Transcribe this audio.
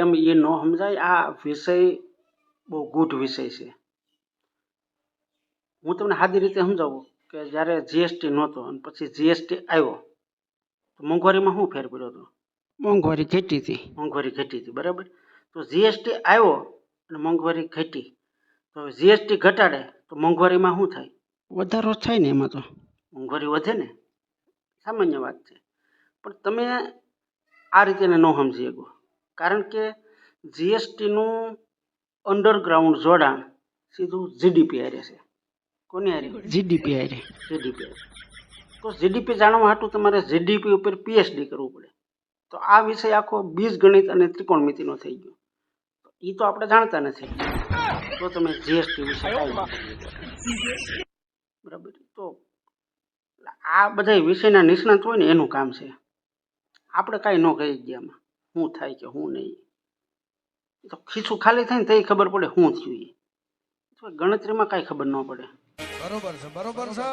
એમ એ ન સમજાય. આ વિષય બહુ ગૂઢ વિષય છે. હું તમને સાદી રીતે સમજાવું કે જ્યારે જીએસટી નહોતો અને પછી જીએસટી આવ્યો તો મોંઘવારીમાં શું ફેર પડ્યો હતો? મોંઘવારી ઘટી હતી. બરાબર. તો જીએસટી આવ્યો અને મોંઘવારી ઘટી. તો જીએસટી ઘટાડે તો મોંઘવારીમાં શું થાય? વધારો થાય ને. એમાં તો મોંઘવારી વધે ને, સામાન્ય વાત છે. પણ તમે આ રીતે ન સમજી શકો, કારણ કે જીએસટીનું અંડરગ્રાઉન્ડ જોડાણ સીધું જીડીપી હારે છે. કોની હારે? જીડીપી હારે. તો જીડીપી જાણવા હાટું તમારે જીડીપી ઉપર પીએચડી કરવું પડે. તો આ વિષય આખો બીજગણિત અને ત્રિકોણમિતિનો થઈ ગયો. એ તો આપણે જાણતા નથી. તો તમે જીએસટી વિશે બરાબર. તો આ બધા વિષયના નિષ્ણાત હોય ને એનું કામ છે. આપણે કાંઈ ન કહી ગયા આમાં શું થાય કે શું નહીં. તો ખીચું ખાલી થાય ને તો ખબર પડે શું થયું. એ ગણતરીમાં કાંઈ ખબર ન પડે. બરોબર છે.